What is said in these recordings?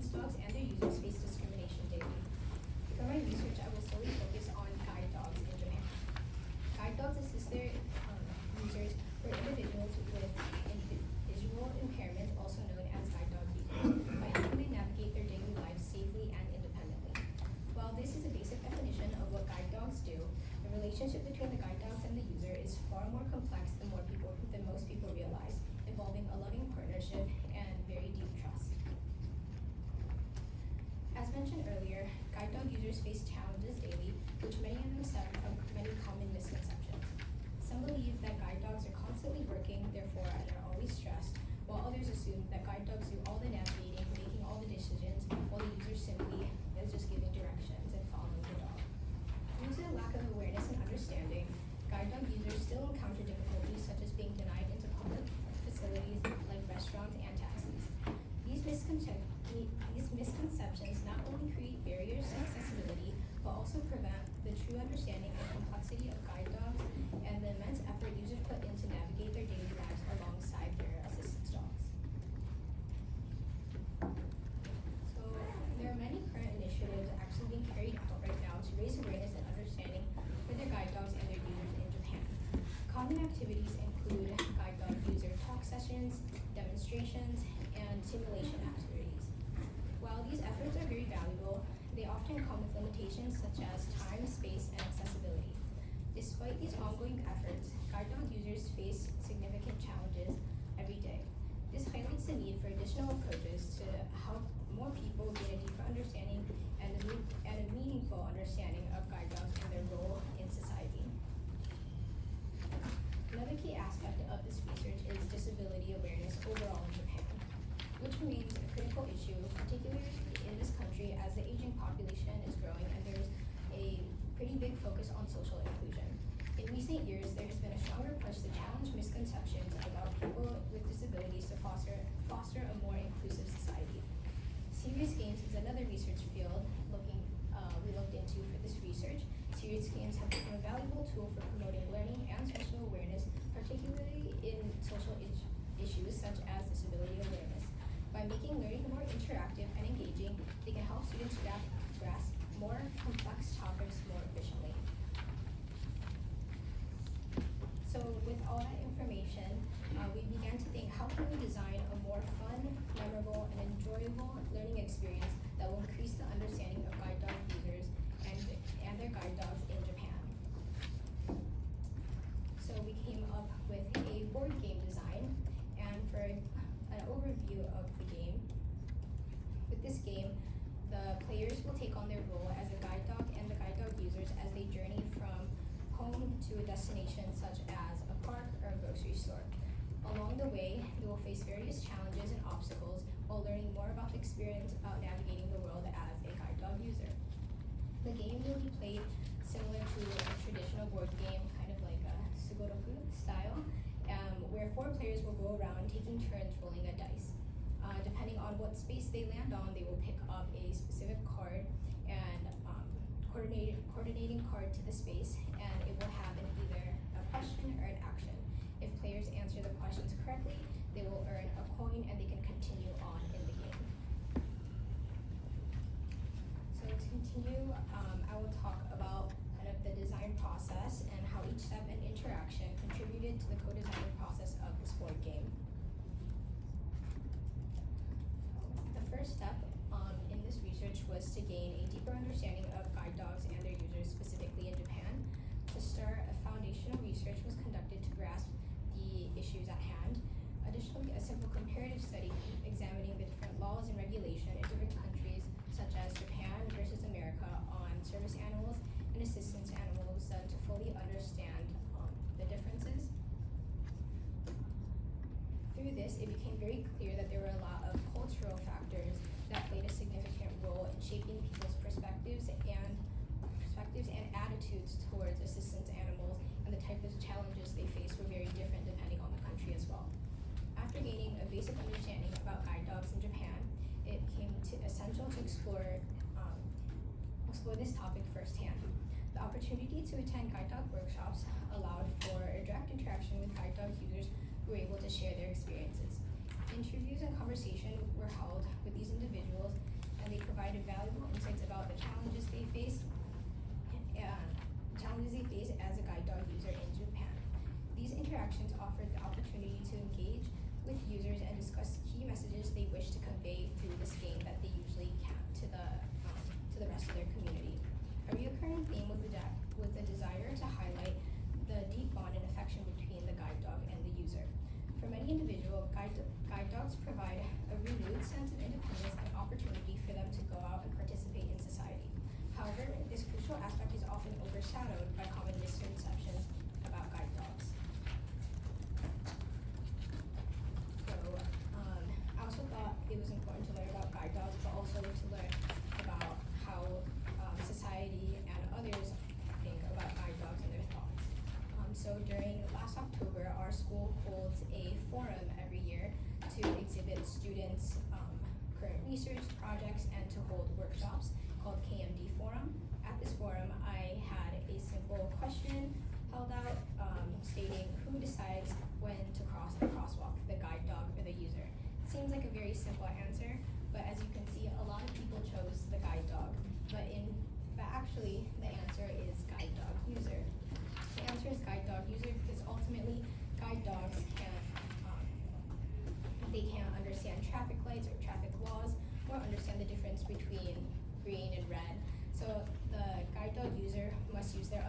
assistance dogs and their users face discrimination daily. For my research, I will solely focus on guide dogs in Japan. Guide dogs assist their users or individuals with visual impairment, also known as guide dog users, by helping them navigate their daily lives safely and independently. While this is a basic definition of what guide dogs do, the relationship between the guide dogs and the user is far more complex than most people realize, involving a loving partnership and very deep trust. As mentioned earlier, guide dog users face challenges daily, which many of them stem from many common misconceptions. Some believe that guide dogs are constantly working, therefore they're always stressed, while others assume that guide dogs do all the navigating, making all the decisions, while the user simply is just giving directions and following the dog. Due to the lack of awareness and understanding, guide dog users still encounter difficulties such as being denied into public facilities like restaurants and taxis. These misconceptions not only create barriers to accessibility, but also prevent the true understanding and complexity of guide dogs and the immense effort users put in to navigate their daily lives alongside their assistance dogs. So there are many current initiatives actually being carried out right now to raise awareness and understanding for their guide dogs and their users in Japan. Common activities include guide dog user talk sessions, demonstrations, and simulation activities. While these efforts are very valuable, they often come with limitations such as time, space, and accessibility. Despite these ongoing efforts, guide dog users face significant challenges every day. This highlights the need for additional approaches to help more people gain a deeper understanding and a meaningful understanding of guide dogs and their role in society. Another key aspect of this research is disability awareness overall in Japan, which remains a critical issue, particularly in this country as the aging population is growing and there's a pretty big focus on social inclusion. In recent years, there has been a stronger push to challenge misconceptions about people with disabilities to foster a more inclusive society. Serious games is another research field we looked into for this research. Serious games have become a valuable tool for promoting learning and social awareness, particularly in social issues such as disability awareness. By making learning more interactive and engaging, they can help students grasp more complex topics more efficiently. So with all that information, we began to think, how can we design a more fun, memorable, and enjoyable learning experience that will increase the understanding of guide dog users and their guide dogs in Japan? So we came up with a board game design, and for an overview of the game, with this game, the players will take on their role as a guide dog and the guide dog users as they journey from home to a destination such as a park or a grocery store. Along the way, they will face various challenges and obstacles while learning more about the experience of navigating the world as a guide dog user. The game will be played similar to a traditional board game, kind of like a Sukuti style, where 4 players will go around taking turns rolling a dice. Depending on what space they land on, they will pick up a specific card and coordinating card to the space, and it will have either a question or an action. If players answer the questions correctly, they will earn a coin and they can continue on in the game. So to continue, I will talk about kind of the design process and how each step and interaction contributed to the co-designing process of this board game. The first step in this research was to gain a deeper understanding of guide dogs and their users, specifically in Japan. To start, a foundational research was conducted to grasp the issues at hand. Additionally, a simple comparative study examining the different laws and regulation in different countries, such as Japan versus America, on service animals and assistance animals to fully understand the differences. Through this, it became very clear that there were a lot of cultural factors that played a significant role in shaping people's perspectives and attitudes towards assistance animals, and the type of challenges they face were very different depending on the country as well. After gaining a basic understanding about guide dogs in Japan, it became essential to explore this topic firsthand. The opportunity to attend guide dog workshops allowed for a direct interaction with guide dog users who were able to share their experiences. Interviews and conversation were held with these individuals also to learn about how society and others think about guide dogs and their thoughts. So during last October, our school holds a forum every year to exhibit students' current research projects and to hold workshops called KMD Forum. At this forum, I had a simple question held out stating who decides when to cross the crosswalk, the guide dog or the user. It seems like a very simple answer, but as you can see, a lot of people chose the guide dog, but actually the answer is guide dog user. The answer is guide dog user because ultimately guide dogs they can't understand traffic lights or traffic laws or understand the difference between green and red. So the guide dog user must use their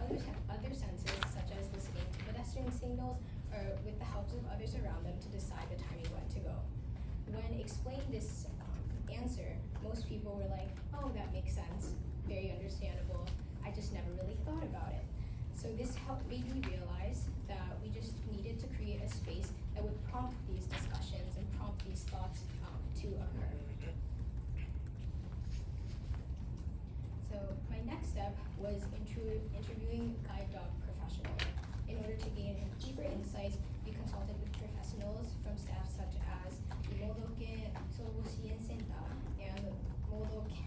other senses, such as listening to pedestrian signals or with the help of others around them to decide the timing when to go. When explaining this answer, most people were like, oh, that makes sense, very understandable. I just never really thought about it. So this made me realize that we just needed to create a space that would prompt these discussions and prompt these thoughts to occur. So my next step was interviewing guide dog professionals. In order to gain deeper insights, we consulted with professionals from staff such as the Modoke Sogo Shien Center and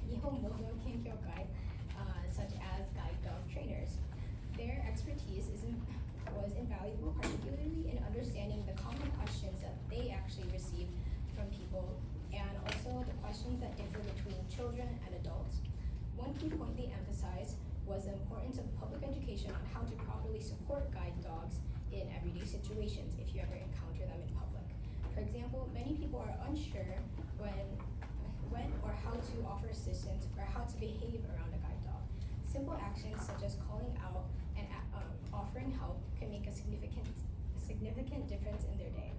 Nihon Modo Kenkyokai, such as guide dog trainers. Their expertise was invaluable, particularly in understanding the common questions that they actually received from people and also the questions that differ between children and adults. One key point they emphasized was the importance of public education on how to properly support guide dogs in everyday situations if you ever encounter them in public. For example, many people are unsure when or how to offer assistance or how to behave around a guide dog. Simple actions such as calling out and offering help can make a significant difference in their day.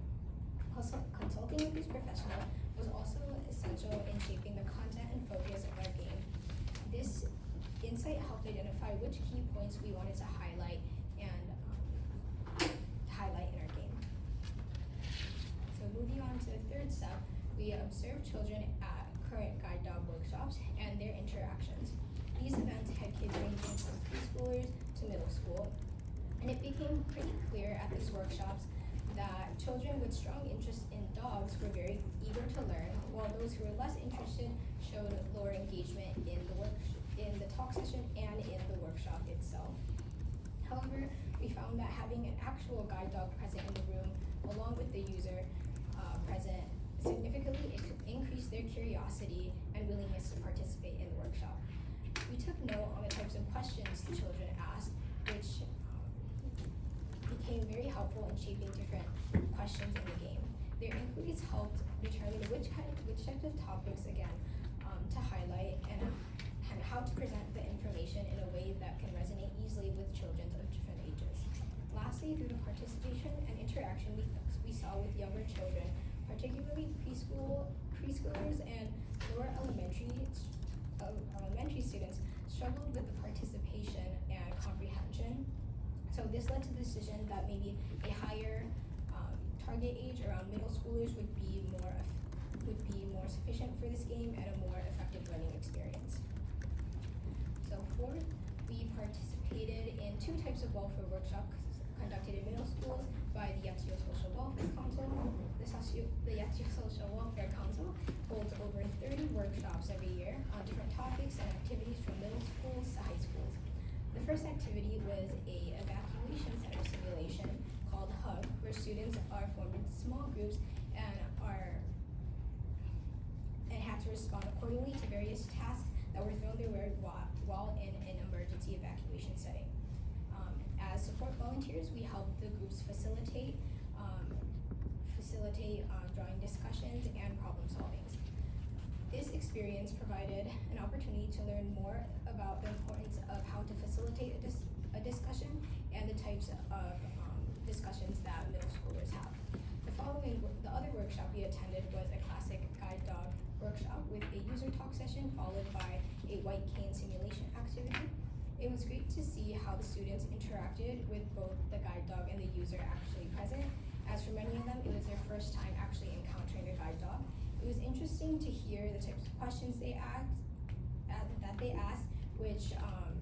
Also, consulting with these professionals was also essential in shaping the content and focus of our game. This insight helped identify which key points we wanted to highlight and highlight in our game. So moving on to the third step, we observed children at current guide dog workshops and their interactions. These events had kids ranging from preschoolers to middle school, and it became pretty clear at these workshops that children with strong interest in dogs were very eager to learn, while those who were less interested showed lower engagement in the talk session and in the workshop itself. However, we found that having an actual guide dog present in the room, along with the user present, significantly increased their curiosity and willingness to participate in the workshop. We took note on the types of questions the children asked, which became very helpful in shaping different questions in the game. Their inquiries helped determine which types of topics, again, to highlight and how to present the information in a way that can resonate easily with children of different ages. Lastly, through the participation and interaction we saw with younger children, particularly preschoolers and lower elementary students struggled with the participation and comprehension. So this led to the decision that maybe a higher target age around middle schoolers would be more sufficient for this game and a more effective learning experience. So fourth, we participated in two types of welfare workshops conducted in middle schools by the Yatsuyo Social Welfare Council. The Yatsuyo Social Welfare Council holds over 30 workshops every year on different topics and activities from middle schools to high schools. The first activity was a evacuation center simulation called HUG, where students are formed into small groups and had to respond accordingly to various tasks that were thrown their way while in an emergency evacuation setting. As support volunteers, we helped the groups facilitate drawing discussions and problem solvings. This experience provided an opportunity to learn more about the importance of how to facilitate a discussion and the types of discussions that middle schoolers have. The other workshop we attended was a classic guide dog workshop with a user talk session followed by a white cane simulation activity. It was great to see how the students interacted with both the guide dog and the user actually present. As for many of them, it was their first time actually encountering a guide dog, It was interesting to hear the types of questions that they asked, which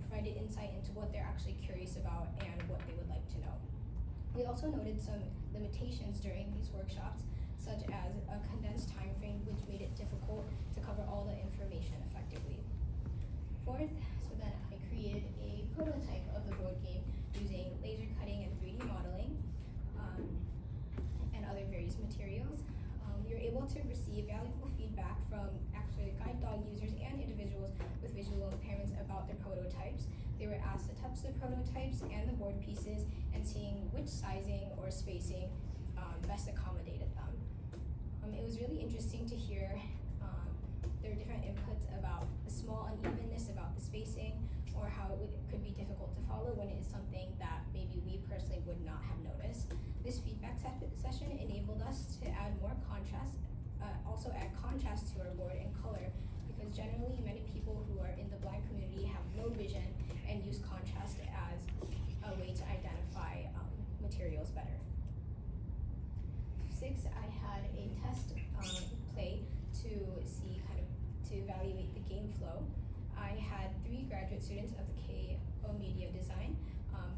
provided insight into what they're actually curious about and what they would like to know. We also noted some limitations during these workshops, such as a condensed time frame, which made it difficult to cover all the information effectively. Fourth, so then I created a prototype of the board game using laser cutting and 3D modeling and other various materials. We were able to receive valuable feedback from actually guide dog users and individuals with visual impairments about their prototypes. They were asked to touch the prototypes and the board pieces and seeing which sizing or spacing best accommodated them. It was really interesting to hear their different inputs about the small unevenness about the spacing or how it could be difficult to follow when it is something that maybe we personally would not have noticed. This feedback session enabled us to add more contrast, also add contrast to our board and color, because generally many people who are in the blind community have no vision and use contrast as a way to identify materials better. 6, I had a test play to see to evaluate the game flow. I had 3 graduate students of the KO Media Design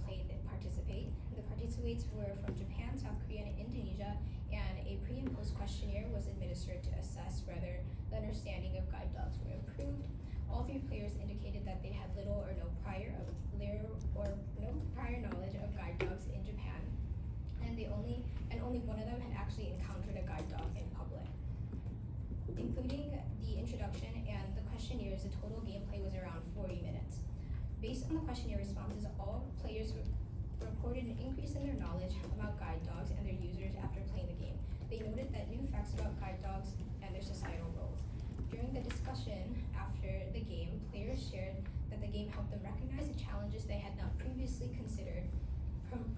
play and participate. The participants were from Japan, South Korea, and Indonesia, and a pre and post questionnaire was administered to assess whether the understanding of guide dogs were improved. All 3 players indicated that they had little or no prior knowledge of guide dogs in Japan, and only one of them had actually encountered a guide dog in public. Including the introduction and the questionnaires, the total gameplay was around 40 minutes. Based on the questionnaire responses, all players reported an increase in their knowledge about guide dogs and their users after playing the game. They noted that new facts about guide dogs and their societal roles. During the discussion after the game, players shared that the game helped them recognize the challenges they had not previously considered,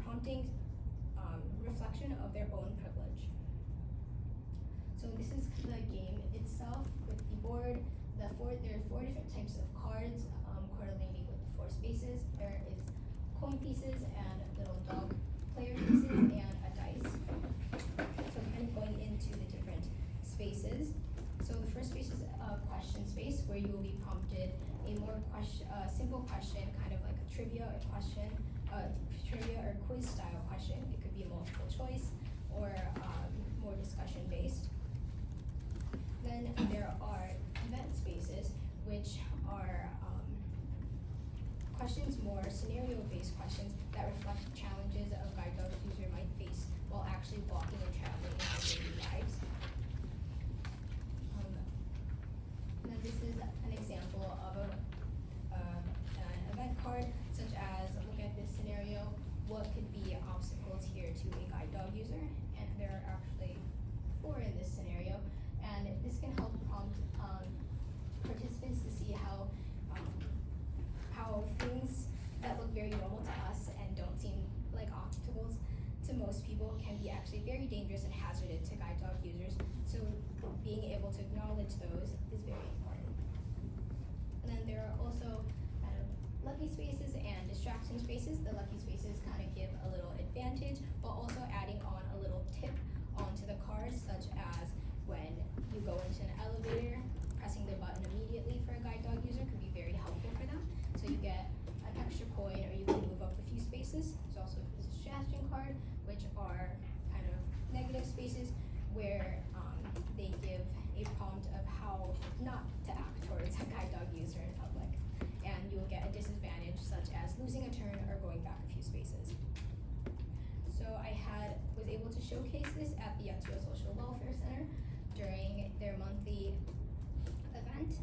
prompting reflection of their own privilege. So this is the game itself with the board. There are 4 different types of cards correlating with the 4 spaces. There is coin pieces and little dog player pieces and a dice. So kind of going into the different spaces. So the first space is a question space where you will be prompted a more simple question, kind of like a trivia or quiz style question. It could be multiple choice or more discussion based. Then there are event spaces, which are questions, more scenario-based questions that reflect the challenges a guide dog user might face while actually walking and traveling in their daily lives. And then this is an example of an event card, such as look at this scenario, what could be obstacles here to a guide dog user? And there are actually 4 in this scenario. And this can help prompt participants to see how things that look very normal to us and don't seem like obstacles to most people can be actually very dangerous and hazardous to guide dog users. So being able to acknowledge those is very important. And then there are also kind of lucky spaces and distraction spaces. The lucky spaces kind of give a little advantage, while also adding on a little tip onto the cards, such as when you go into an elevator, pressing the button immediately for a guide dog user could be very helpful for them. So you get an extra coin, or you can move up a few spaces. There's also a suggestion card, which are kind of negative spaces where they give a prompt of how not to act towards a guide dog user in public. And you will get a disadvantage, such as losing a turn or going back a few spaces. So I was able to showcase this at the Yatsuo Social Welfare Center during their monthly event,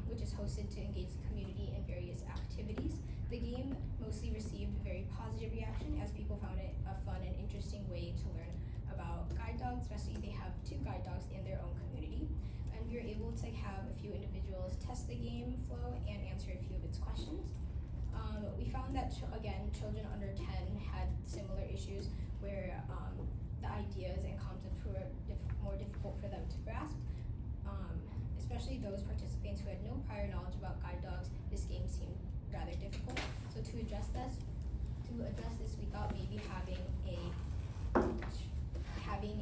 which is hosted to engage the community in various activities. The game mostly received a very positive reaction, as people found it a fun and interesting way to learn about guide dogs, especially they have 2 guide dogs in their own community. And we were able to have a few individuals test the game flow and answer a few of its questions. We found that, again, children under 10 had similar issues where the ideas and concepts were more difficult for them to grasp. Especially those participants who had no prior knowledge about guide dogs, this game seemed rather difficult. So to address this, we thought maybe having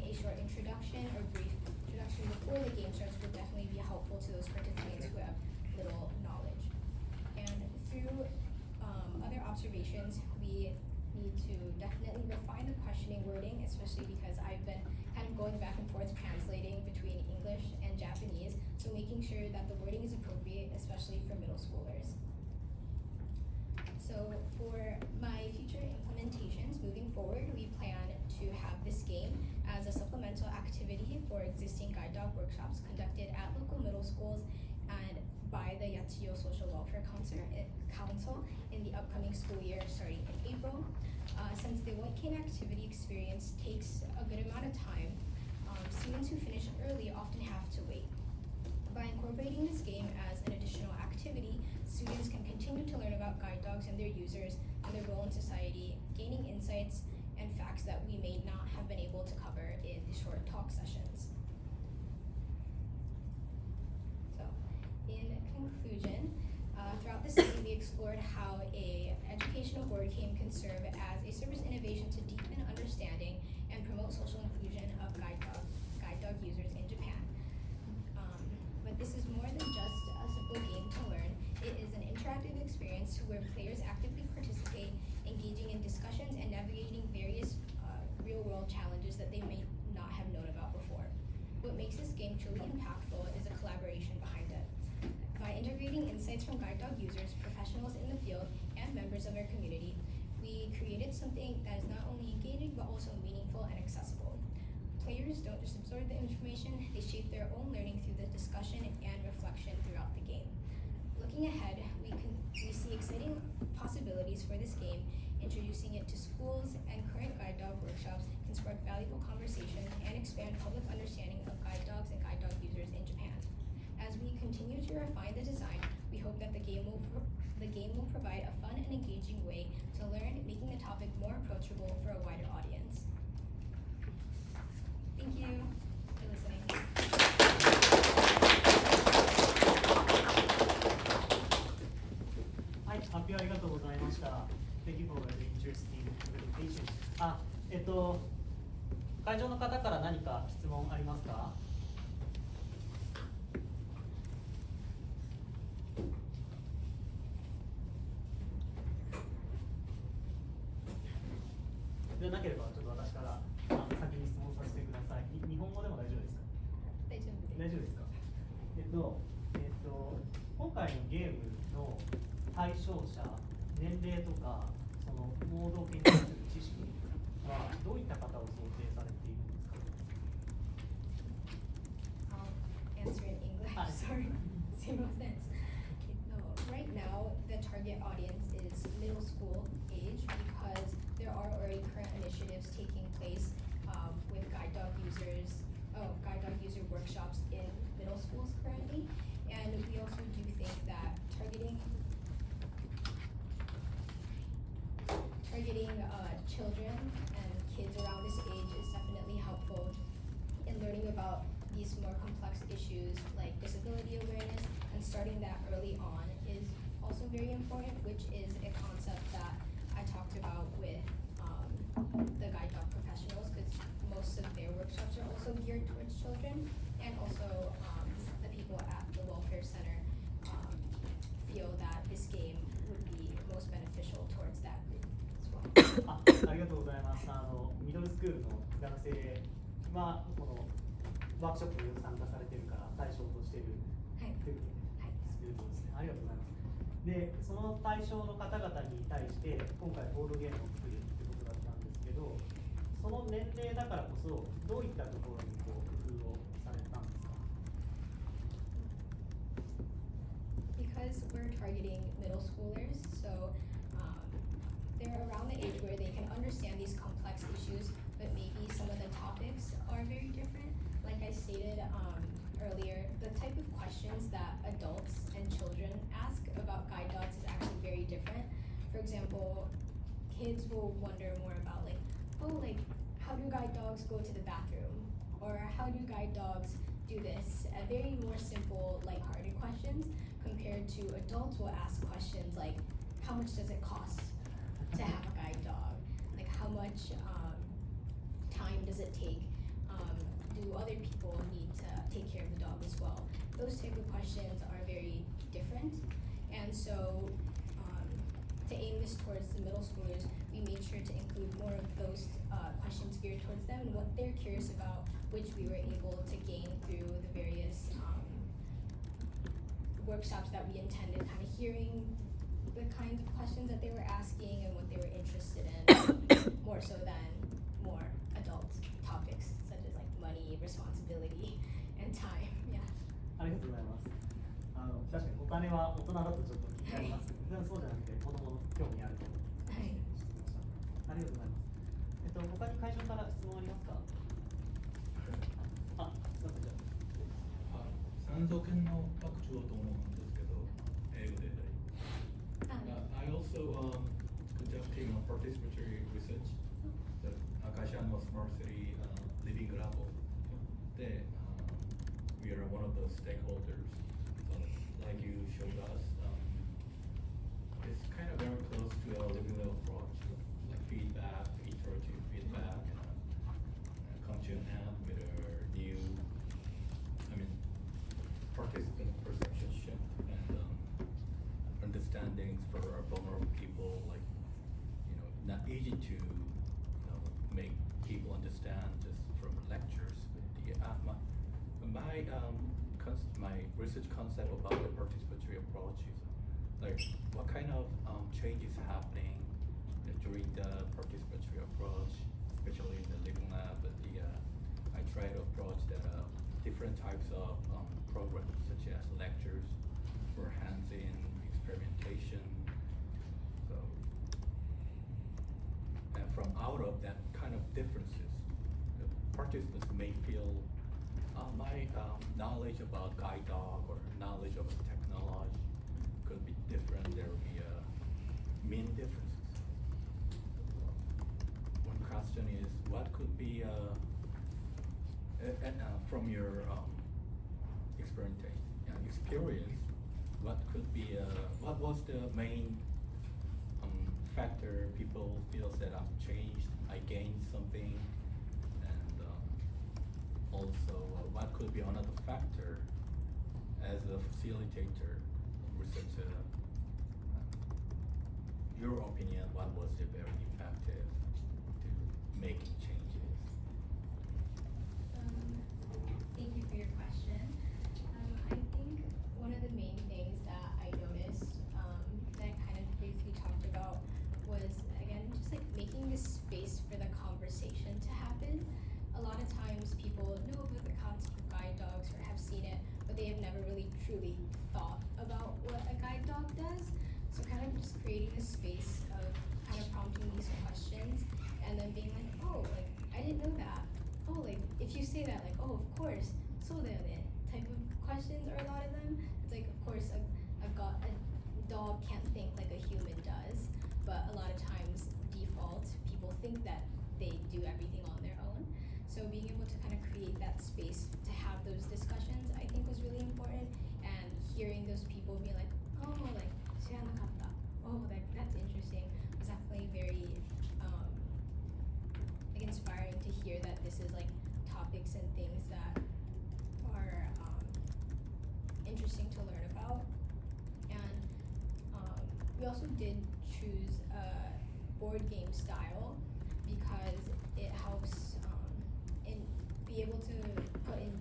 a short introduction or brief introduction introduction before the game starts will definitely be helpful to those participants who have little knowledge. And through other observations, we need to definitely refine the questioning wording, especially because I've been kind of going back and forth translating between English and Japanese, so making sure that the wording is appropriate, especially for middle schoolers. So for my future implementations moving forward, we plan to have this game as a supplemental activity for existing guide dog workshops conducted at local middle schools and by the Yachiyo Social Welfare Council in the upcoming school year starting in April. Since the White Cane activity experience takes a good amount of time, students who finish early often have to wait. By incorporating this game as an additional activity, students can continue to learn about guide dogs and their users and their role in society, gaining insights and facts that we may not have been able to cover in the short talk sessions. So, in conclusion, throughout the study, we explored how an educational board game can serve as a service innovation to deepen understanding and promote social inclusion of guide dog users in Japan. But this is more than just a simple game to learn. It is an interactive experience where players actively participate, engaging in discussions and navigating various real-world challenges that they may not have known about before. What makes this game truly impactful is the collaboration behind it. By integrating insights from guide dog users, professionals in the field, and members of our community, we created something that is not only engaging but also meaningful and accessible. Players don't just absorb the information, they shape their own learning through the discussion and reflection throughout the game. Looking ahead, we see exciting possibilities for this game. Introducing it to schools and current guide dog workshops can spark valuable conversation and expand public understanding of guide dogs and guide dog users in Japan. As we continue to refine the design, we hope that the game will provide a fun and engaging way to learn, making the topic more approachable for a wider audience. Thank you for listening. Hi, 発表ありがとうございました。Thank you for the interesting presentation. 会場の方から何か質問ありますか？でなければちょっと私から先に質問させてください。日本語でも大丈夫ですか？大丈夫ですか？今回のゲームの対象者、年齢とかその盲導犬に関する知識はどういった方を想定されているんですか？I'll answer in English. Sorry, same sense. No, right now the target audience is middle school age because there are already current initiatives taking place with guide dog user workshops in middle schools currently, and we also do think that targeting children and kids around this age is definitely helpful in learning about these more complex issues like disability awareness, and starting that early on is also very important, which is a concept that I talked about with the guide dog professionals, because most of their workshops are also geared towards children, and also the people at the welfare center feel that this game would be most beneficial towards that group as well. ありがとうございます。ミドルスクールの学生はこのワークショップに参加されているから対象としているということですね。ありがとうございます。で、その対象の方々に対して今回ボードゲームを作るということだったんですけど、その年齢だからこそどういったところに工夫をされたんですか？ Because we're targeting middle schoolers, so they're around the age where they can understand these complex issues, but maybe some of the topics are very different. Like I stated earlier, the type of questions that adults and children ask about guide dogs is actually very different. For example, kids will wonder more about how do guide dogs go to the bathroom? Or how do guide dogs do this? Very more simple, lighthearted questions compared to adults will ask questions like, how much does it cost to have a guide dog? Like how much time does it take? Do other people need to take care of the dog as well. Those type of questions are very different, and so to aim this towards the middle schoolers, we made sure to include more of those questions geared towards them and what they're curious about, which we were able to gain through the various workshops that we intended, kind of hearing the kinds of questions that they were asking and what they were interested in, more so than more adult topics such as like money, responsibility, and time. Yeah. ありがとうございます。確かにお金は大人だとちょっと気になりますけど、そうじゃなくて子供の興味あると思って質問しました。ありがとうございます。他に会場から質問ありますか？あ、すみませんじゃあ。産総研の学長と思うんですけど、英語で。I also conducting participatory research. 会社の Smart City Living Lab で、we are one of the stakeholders. So, like you showed us, it's kind of very close to our living lab approach, like feedback, iterative feedback, and come to an end with a new, participant perception shift and understandings for our vulnerable people, like, not easy to, make people understand just from lectures. My research concept about the participatory approach is like what kind of changes happening during the participatory approach, especially in the living lab. I try to approach that different types of programs such as lectures for hands-in experimentation. So, and from out of that kind of differences, the participants may feel my knowledge about guide dog or knowledge of technology could be different. There will be main differences. One question is, what could be from your experience, what could be what was the main factor people feel that I've changed, I gained something, and also what could be another factor as a facilitator, researcher. Your opinion, what was the very effective to making changes? Thank you for your question. I think one of the main things that I noticed that I kind of briefly talked about was, again, just like making this space for the conversation to happen. A lot of times people know about the concept of guide dogs or have seen it, but they have never really truly thought about what a guide dog does. So kind of just creating a space of kind of prompting these questions and then being like, oh, like, I didn't know that. Oh, like, if you say that, like, oh, of course, so type of questions are a lot of them. It's like, of course, a dog can't think like a human does, but a lot of times, default, people think that they do everything on their own. So being able to kind of create that space to have those discussions, I think was really important, and hearing those people be like, oh, like, oh, like, that's interesting, was definitely very like inspiring to hear that this is like topics and things that are interesting to learn about. And we also did choose a board game style because it helps be able to put in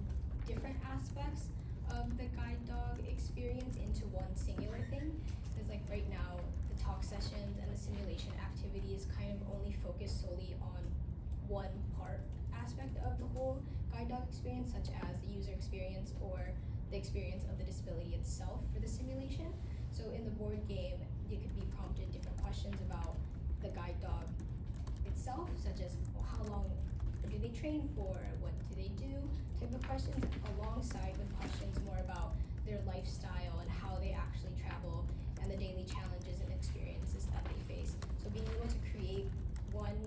different aspects of the guide dog experience into one singular thing. Because like right now, the talk sessions and the simulation activities kind of only focus solely on one part aspect of the whole guide dog experience, such as the user experience or the experience of the disability itself for the simulation. So in the board game, you could be prompted different questions about the guide dog itself, such as, well, how long do they train for, what do they do, type of questions, alongside with questions more about their lifestyle and how they actually travel and the daily challenges and experiences that they face. So being able to create one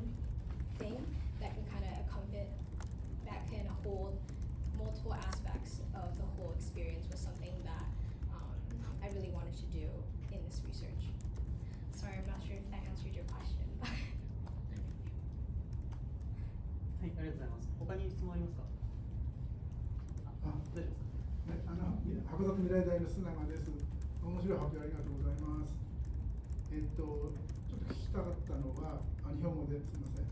thing that can kind of accompany, that can hold multiple aspects of the whole experience was something that I really wanted to do in this research. Sorry, I'm not sure if that answered your question. はい、ありがとうございます。他に質問ありますか？あ、大丈夫ですか？函館未来大の須永です。面白い発表ありがとうございます。ちょっと聞きたかったのは、日本語ですみません。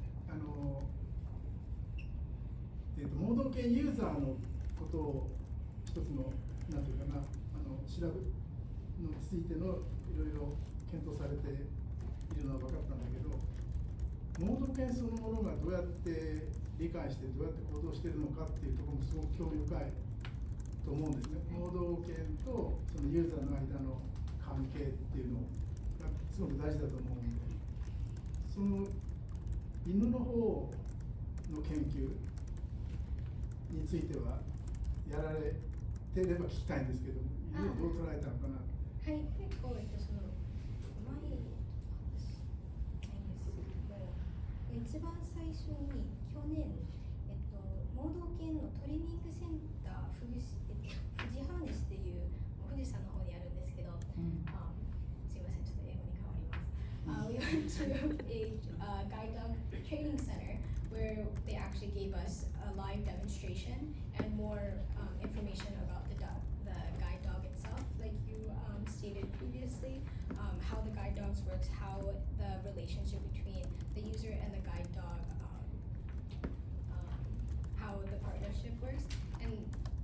盲導犬ユーザーのことを一つのなんていうかな、調べのついてのいろいろ検討されているのは分かったんだけど、盲導犬そのものがどうやって理解してどうやって行動しているのかっていうところもすごく興味深いと思うんですね。盲導犬とそのユーザーの間の関係っていうのがすごく大事だと思うんで、その犬の方の研究についてはやられていれば聞きたいんですけども、犬をどう捉えたのかな。はい、結構その前に一番最初に去年盲導犬のトレーニングセンター富士ハーネスっていう富士山の方にあるんですけど、すいませんちょっと英語に変わります。We went to a guide dog training center where they actually gave us a live demonstration and more information about the guide dog itself, like you stated previously, how the guide dogs works, how the relationship between the user and the guide dog, how the partnership works, and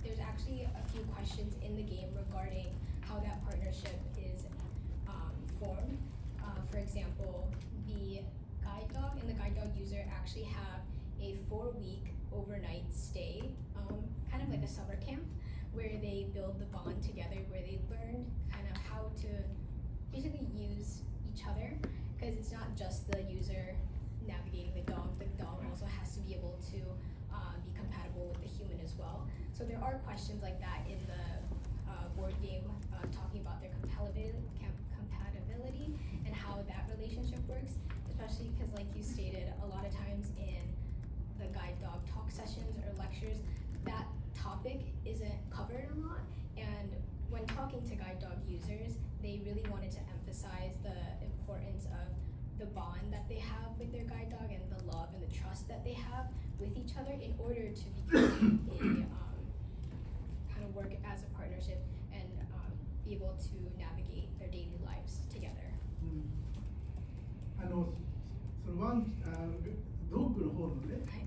there's actually a few questions in the game regarding how that partnership is formed. For example, the guide dog and the guide dog user actually have a 4-week overnight stay, kind of like a summer camp, where they build the bond together, where they learn kind of how to basically use each other, because it's not just the user navigating the dog also has to be able to be compatible with the human as well. So there are questions like that in the board game, talking about their compatibility and how that relationship works, especially because like you stated, a lot of times in the guide dog talk sessions or lectures, that topic isn't covered a lot, and when talking to guide dog users, they really wanted to emphasize the importance of the bond that they have with their guide dog and the love and the trust that they have with each other in order to become a kind of work as a partnership and be able to navigate their daily lives together. そのドッグの方のね、はい、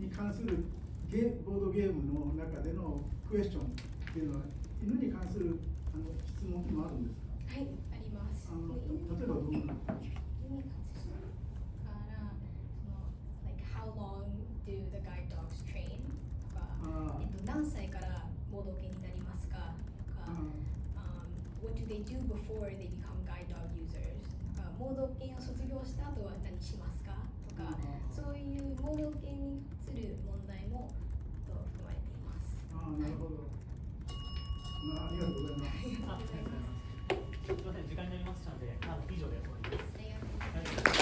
に関するボードゲームの中でのクエスチョンっていうのは犬に関する質問もあるんですか？はい、あります。例えばどんな？犬に関するからlike how long do the guide dogs train とか、何歳から盲導犬になりますかとか、what do they do before they become guide dog users とか、盲導犬を卒業した後は何しますかとか、そういう盲導犬に関する問題も含まれています。なるほど。ありがとうございます。すみません、時間になりましたので、以上で終わります。ありがとうございます。